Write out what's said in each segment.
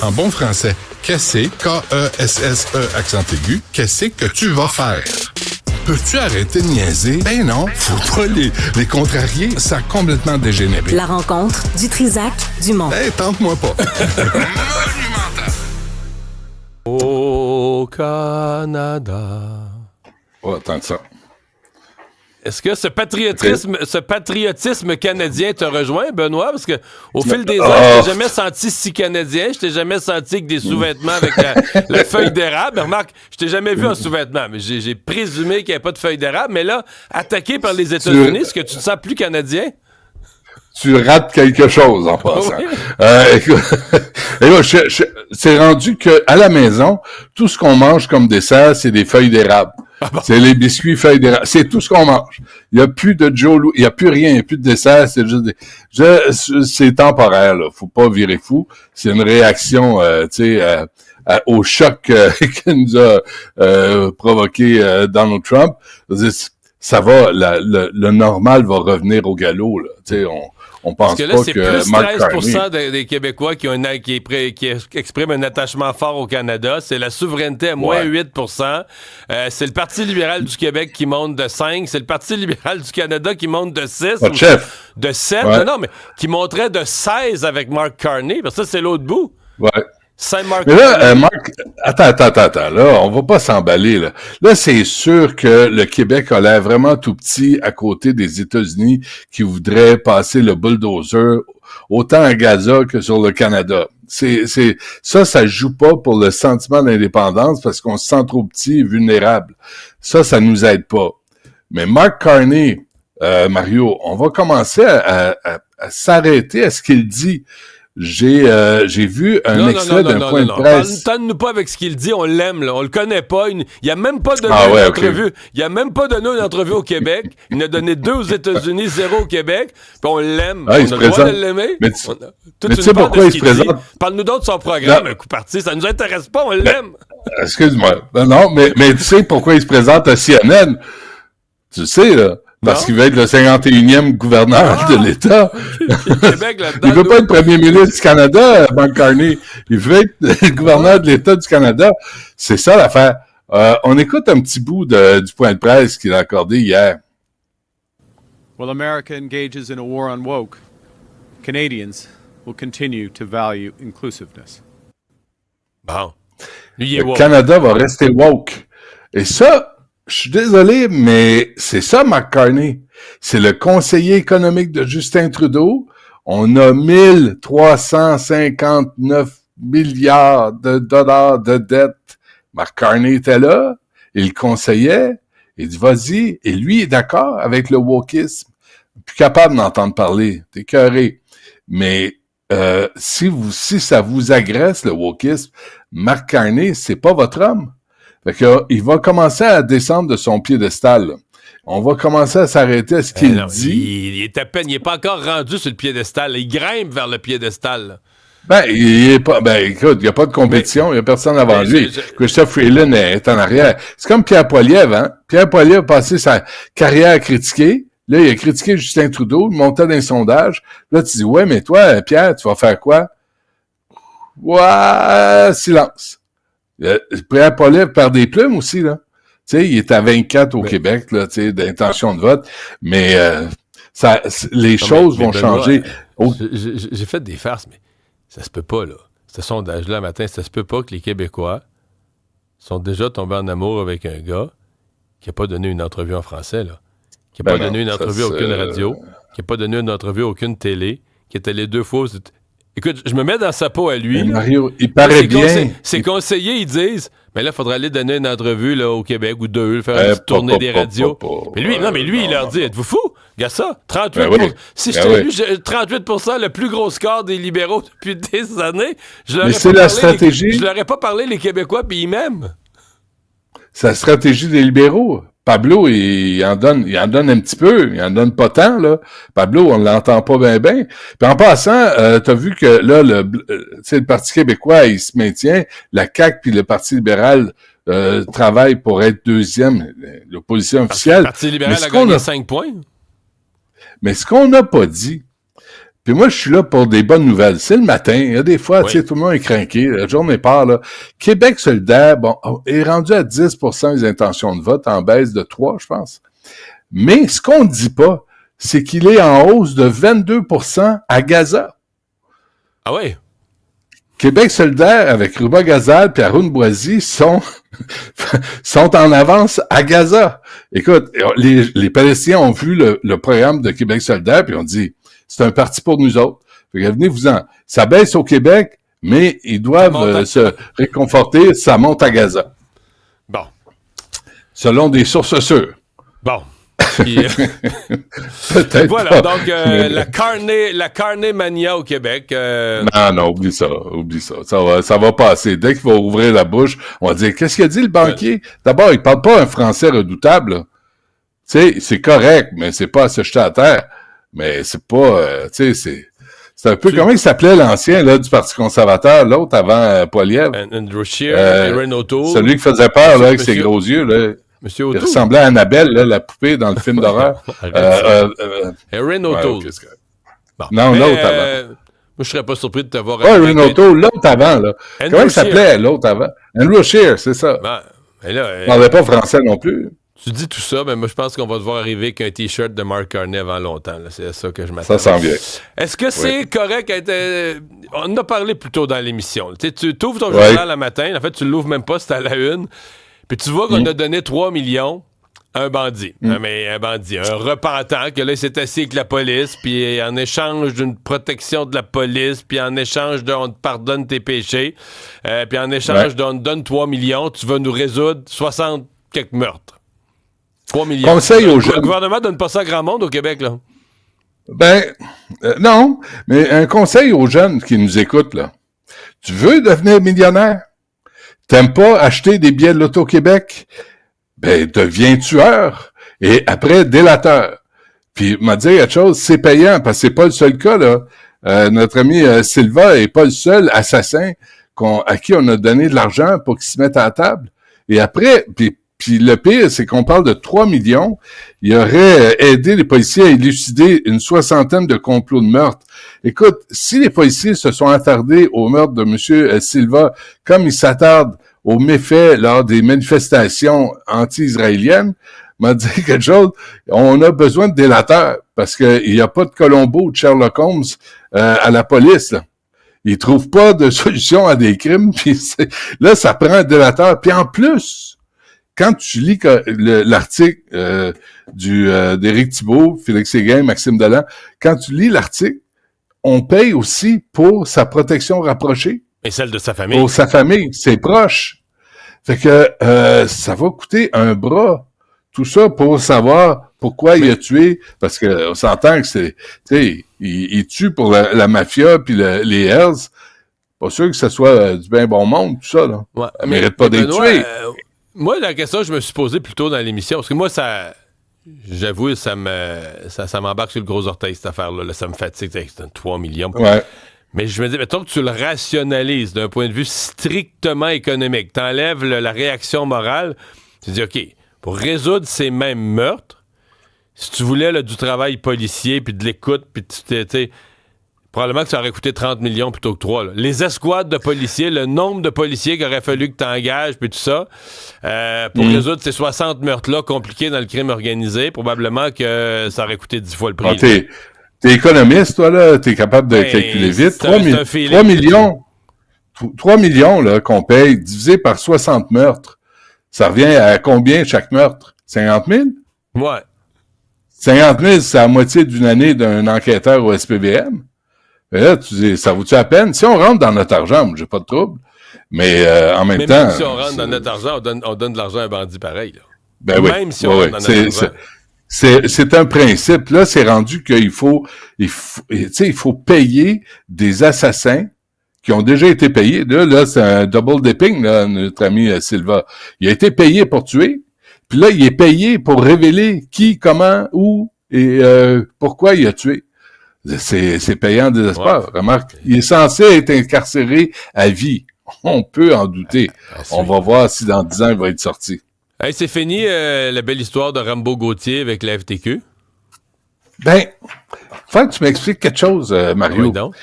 En bon français, qu'est-ce K-E-S-S-E accent aigu, qu'est-ce que tu vas faire? Peux-tu arrêter de niaiser? Ben non, faut pas les contrarier, ça a complètement dégénéré. La rencontre du Trisac Dumont. Hey, tente-moi pas. Monumental. Au Canada. Oh, tant que ça. Est-ce que ce patriotisme canadien te rejoint, Benoît? Parce que au fil des ans, je t'ai jamais senti si canadien. Je t'ai jamais senti avec des sous-vêtements avec la feuille d'érable. Mais remarque, je t'ai jamais vu en sous-vêtements. Mais j'ai présumé qu'il n'y avait pas de feuille d'érable. Mais là, attaqué par les États-Unis, est-ce que tu te sens plus canadien? Tu rates quelque chose en passant. Oui. Écoute, c'est rendu que à la maison, tout ce qu'on mange comme dessert, c'est des feuilles d'érable. Ah bon? C'est les biscuits feuilles d'érable. C'est tout ce qu'on mange. Il n'y a plus de Joe Louis, il n'y a plus rien, il n'y a plus de dessert, c'est juste c'est temporaire, là. Faut pas virer fou. C'est une réaction, au choc que nous a provoqué Donald Trump. Ça va, le normal va revenir au galop, là. Tu sais, on pense Parce que là, pas c'est que plus Mark 13% Carney... des Québécois qui expriment un attachement fort au Canada. C'est la souveraineté à moins 8%. C'est le Parti libéral du Québec qui monte de 5. C'est le Parti libéral du Canada qui monte de 6. Votre chef. De 7. Ouais. Non, mais qui monterait de 16 avec Mark Carney. Parce que ça, c'est l'autre bout. Ouais. Saint-Marc. Mais là, Marc, attends, là, on va pas s'emballer, là. Là, c'est sûr que le Québec a l'air vraiment tout petit à côté des États-Unis qui voudraient passer le bulldozer autant à Gaza que sur le Canada. Ça joue pas pour le sentiment d'indépendance parce qu'on se sent trop petit et vulnérable. Ça nous aide pas. Mais Mark Carney, Mario, on va commencer à s'arrêter à ce qu'il dit. J'ai vu un extrait d'un point de presse. Tente-nous pas avec ce qu'il dit, on l'aime, là. On le connaît pas. Il a même pas donné une entrevue. Okay. Il a même pas donné une entrevue au Québec. Il en a donné 2 aux États-Unis, 0 au Québec. Puis on l'aime. Ah, on a le droit de l'aimer. Mais tu sais pourquoi il se présente? Parle-nous donc de son programme, un coup parti. Ça nous intéresse pas, on l'aime. Excuse-moi. Non, mais tu sais pourquoi il se présente à CNN? Tu sais, là. Parce qu'il veut être le 51e gouverneur de l'État. Il veut pas être premier ministre du Canada, Mark Carney. Il veut être le gouverneur de l'État du Canada. C'est ça l'affaire. On écoute un petit bout du point de presse qu'il a accordé hier. While America engages in a war on woke, Canadians will continue to value inclusiveness. Bon. Le Canada va rester woke. Et ça, je suis désolé, mais c'est ça, Mark Carney. C'est le conseiller économique de Justin Trudeau. On a 1359 milliards de dollars de dette. Mark Carney était là, il conseillait, il dit vas-y, et lui est d'accord avec le wokisme. Plus capable d'entendre parler, t'es écœuré. Mais si ça vous agresse, le wokisme, Mark Carney, c'est pas votre homme. Fait que, il va commencer à descendre de son piédestal. Là. On va commencer à s'arrêter à ce qu'il dit. Il est à peine, il n'est pas encore rendu sur le piédestal. Il grimpe vers le piédestal. Là. Écoute, il n'y a pas de compétition, il n'y a personne avant lui. Christophe Freeland est en arrière. C'est comme Pierre Poilievre, hein? Pierre Poilievre a passé sa carrière à critiquer. Là, il a critiqué Justin Trudeau, il montait dans les sondages. Là, tu dis, ouais, mais toi, Pierre, tu vas faire quoi? Ouais, silence. Pierre Poilievre perd des plumes aussi, là. Tu sais, il est à 24 au Québec, là, tu sais, d'intention de vote. Mais les choses vont changer. J'ai fait des farces, mais ça se peut pas, là. Ce sondage-là, matin, ça se peut pas que les Québécois sont déjà tombés en amour avec un gars qui n'a pas donné une entrevue en français, là. Qui n'a pas donné une entrevue à aucune radio, qui n'a pas donné une entrevue à aucune télé, qui est allé 2 fois... Écoute, je me mets dans sa peau à lui. Mario, il paraît bien. Ses conseillers, ils disent, mais là, il faudrait aller donner une entrevue là, au Québec ou 2, faire une petite tournée des radios. Mais lui, il leur dit, êtes-vous fou? Regarde ça, 38%. Ben oui. Si je t'ai lu 38%, le plus gros score des libéraux depuis des années, je leur ai pas parlé les Québécois, puis ils m'aiment. C'est la stratégie des libéraux. Pablo, il en donne un petit peu, il en donne pas tant, là. Pablo, on l'entend pas bien. Puis en passant, t'as vu que là, le Parti québécois, il se maintient, la CAQ puis le Parti libéral travaillent pour être deuxième, l'opposition officielle. Le Parti libéral a gagné 5 points. Mais ce qu'on n'a pas dit, Puis moi, je suis là pour des bonnes nouvelles. C'est le matin. Il y a des fois, Oui. tu sais, tout le monde est craqué. La journée part, là. Québec solidaire, bon, est rendu à 10% des intentions de vote, en baisse de 3, je pense. Mais ce qu'on ne dit pas, c'est qu'il est en hausse de 22% à Gaza. Ah oui? Québec solidaire, avec Ruba Gazal et Haroun Boisy, sont en avance à Gaza. Écoute, les Palestiniens ont vu le programme de Québec solidaire, puis ont dit, c'est un parti pour nous autres. Fait que venez-vous-en. Ça baisse au Québec, mais ils doivent se réconforter, ça monte à Gaza. Bon. Selon des sources sûres. Bon. Puis, Peut-être voilà, pas. donc la carne mania au Québec. Non, oublie ça. Ça va passer. Dès qu'il va ouvrir la bouche, on va dire, qu'est-ce qu'il a dit le banquier? D'abord, il parle pas un français redoutable, là. Tu sais, c'est correct, mais c'est pas à se jeter à terre. Mais c'est pas, tu sais, c'est un peu, comment il s'appelait l'ancien, là, du Parti conservateur, l'autre avant Poilievre? Andrew Scheer, Erin O'Toole. Celui qui faisait peur, là, avec ses Monsieur- gros yeux, là. Monsieur Il O'Toole. ressemblait à Annabelle, là, la poupée dans le film d'horreur. Erin Ouais, O'Toole. ok, c'est correct. Bon. Non, Mais, l'autre avant. Moi, je serais pas surpris de te voir Ouais, avec Renato, l'autre avant, là. Andrew Comment il Scheer. s'appelait, l'autre avant? Andrew Scheer, c'est ça. Bon, mais là, Il parlait pas français non plus. tu dis tout ça, mais moi, je pense qu'on va devoir arriver avec un T-shirt de Mark Carney avant longtemps. Là. C'est à ça que je m'attends. Ça s'en vient. Est-ce que c'est correct? On en a parlé plus tôt dans l'émission. Tu sais, tu ouvres ton Ouais. journal le matin. En fait, tu l'ouvres même pas, c'est à la une. Puis tu vois qu'on a donné 3 millions à un bandit. Mais un bandit, un repentant, que là, il s'est assis avec la police, puis en échange d'une protection de la police, puis en échange on te pardonne tes péchés, puis en échange on te donne 3 millions, tu vas nous résoudre 60 quelques meurtres. 3 millions. Conseil aux jeunes. Le gouvernement donne pas ça à grand monde au Québec, là. Ben, non, mais un conseil aux jeunes qui nous écoutent, là. Tu veux devenir millionnaire? T'aimes pas acheter des billets de l'Auto-Québec? Ben, deviens tueur. Et après, délateur. Puis, m'a dit quelque chose, c'est payant, parce que c'est pas le seul cas, là. Notre ami Silva est pas le seul assassin à qui on a donné de l'argent pour qu'il se mette à la table. Et après, puis le pire, c'est qu'on parle de 3 millions. Il aurait aidé les policiers à élucider une 60aine de complots de meurtre. Écoute, si les policiers se sont attardés au meurtre de M. Silva, comme ils s'attardent aux méfaits lors des manifestations anti-israéliennes, m'a dit quelque chose, on a besoin de délateurs, parce qu'il n'y a pas de Colombo ou de Sherlock Holmes à la police, là. Ils trouvent pas de solution à des crimes, puis là, ça prend un délateur. Puis en plus, quand tu lis l'article d'Éric Thibault, Félix Séguin, Maxime Delan, quand tu lis l'article, on paye aussi pour sa protection rapprochée. Et celle de sa famille. Pour sa famille, ses proches. Fait que ça va coûter un bras. Tout ça pour savoir pourquoi il a tué, parce que on s'entend que c'est, tu sais, il tue pour la mafia puis les Hells. Pas sûr que ce soit du bien bon monde, tout ça, là. Ouais, Ça mérite pas d'être Benoît, tué. Moi, la question que je me suis posée plus tôt dans l'émission, parce que moi, j'avoue, ça m'embarque sur le gros orteil, cette affaire-là. Là, ça me fatigue, c'est 3 millions. Ouais. Mais je me dis, mettons que tu le rationalises d'un point de vue strictement économique, t'enlèves la réaction morale, tu dis, OK, pour résoudre ces mêmes meurtres, si tu voulais là, du travail policier, puis de l'écoute, puis tu sais, probablement que ça aurait coûté 30 millions plutôt que 3. Là. Les escouades de policiers, le nombre de policiers qu'il aurait fallu que tu engages, puis tout ça, pour résoudre ces 60 meurtres-là compliqués dans le crime organisé, probablement que ça aurait coûté 10 fois le prix. Ah, t'es économiste, toi, là, t'es capable de calculer vite. 3 millions, 3 millions, là, qu'on paye, divisé par 60 meurtres. Ça revient à combien chaque meurtre? 50 000? Ouais. 50 000, c'est la moitié d'une année d'un enquêteur au SPVM. Et là, tu dis, ça vaut-tu la peine? Si on rentre dans notre argent, moi, j'ai pas de trouble. Mais en même temps... Même si on rentre dans notre argent, on donne de l'argent à un bandit pareil. Là. Ben oui. Même si on rentre dans notre argent. C'est un principe. Là, c'est rendu qu'il faut payer des assassins qui ont déjà été payés. Là, c'est un double dipping, là, notre ami Silva. Il a été payé pour tuer, puis là, il est payé pour révéler qui, comment, où et pourquoi il a tué. C'est payant des espoirs. Ouais. Remarque, il est censé être incarcéré à vie. On peut en douter. On va voir si dans 10 ans, il va être sorti. Hey, c'est fini la belle histoire de Rambo Gauthier avec la FTQ? Ben, faut que tu m'expliques quelque chose, Mario. Oui, donc.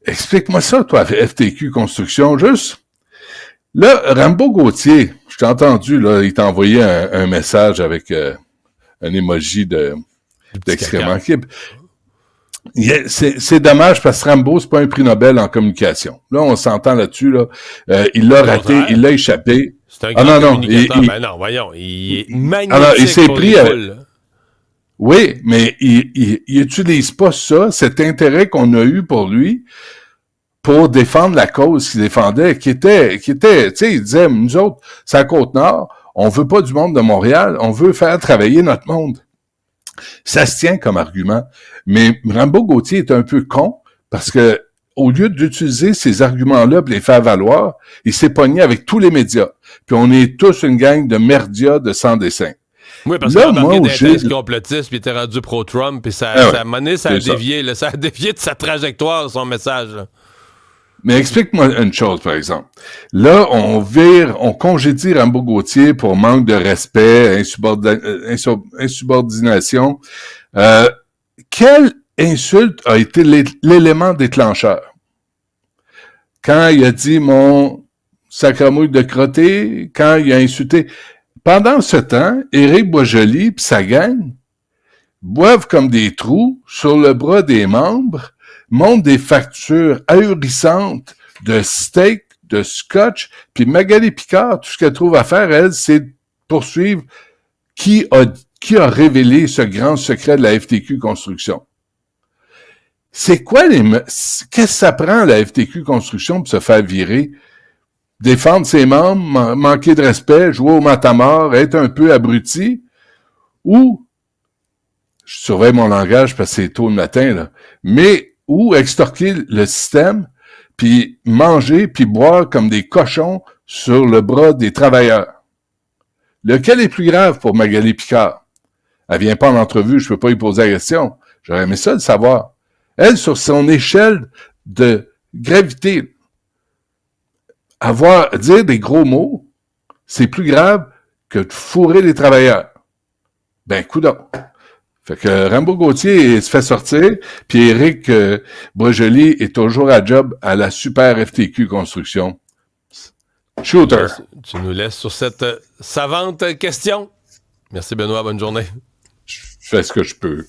Explique-moi ça, toi, FTQ Construction, juste. Là, Rambo Gauthier, je t'ai entendu, là, il t'a envoyé un message avec un emoji d'excrément. C'est dommage parce que Rambo, c'est pas un prix Nobel en communication. Là, on s'entend là-dessus, là. Il l'a raté, il l'a échappé. C'est un grand communicateur. Ben non, voyons, il est magnifique. Alors, il s'est pour pris... les poules, oui, mais il utilise pas ça, cet intérêt qu'on a eu pour lui, pour défendre la cause qu'il défendait, qui était, tu sais, il disait, nous autres, c'est la Côte-Nord, on veut pas du monde de Montréal, on veut faire travailler notre monde. Ça se tient comme argument. Mais Rambo Gauthier est un peu con, parce que, au lieu d'utiliser ces arguments-là pour les faire valoir, il s'est pogné avec tous les médias. Puis on est tous une gang de merdias de sans dessin. Oui, parce là, qu'il a embarqué moi, des thèses complotistes, puis il était rendu pro-Trump, puis ça a mené, ça a dévié de sa trajectoire, son message. Là. Mais explique-moi une chose, par exemple. Là, on congédie Rambo Gauthier pour manque de respect, insubordination. Quelle insulte a été l'élément déclencheur? Quand il a dit mon sacramouille de crotté, quand il a insulté... Pendant ce temps, Éric Boisjoli pis sa gang boivent comme des trous sur le bras des membres, montrent des factures ahurissantes de steak, de scotch, puis Magali Picard, tout ce qu'elle trouve à faire, elle, c'est poursuivre qui a révélé ce grand secret de la FTQ Construction. C'est quoi qu'est-ce que ça prend, la FTQ Construction, pour se faire virer? Défendre ses membres, manquer de respect, jouer au matamor, être un peu abruti, ou, je surveille mon langage parce que c'est tôt le matin, là, mais, ou extorquer le système, puis manger, puis boire comme des cochons sur le bras des travailleurs. Lequel est plus grave pour Magali Picard? Elle vient pas en entrevue, je peux pas lui poser la question. J'aurais aimé ça le savoir. Elle, sur son échelle de gravité, dire des gros mots, c'est plus grave que de fourrer les travailleurs. Ben, coudonc. Fait que Rambo Gauthier se fait sortir, puis Éric Boisjoli est toujours à job à la super FTQ Construction. Shooter. Tu nous laisses sur cette savante question. Merci Benoît, bonne journée. Je fais ce que je peux.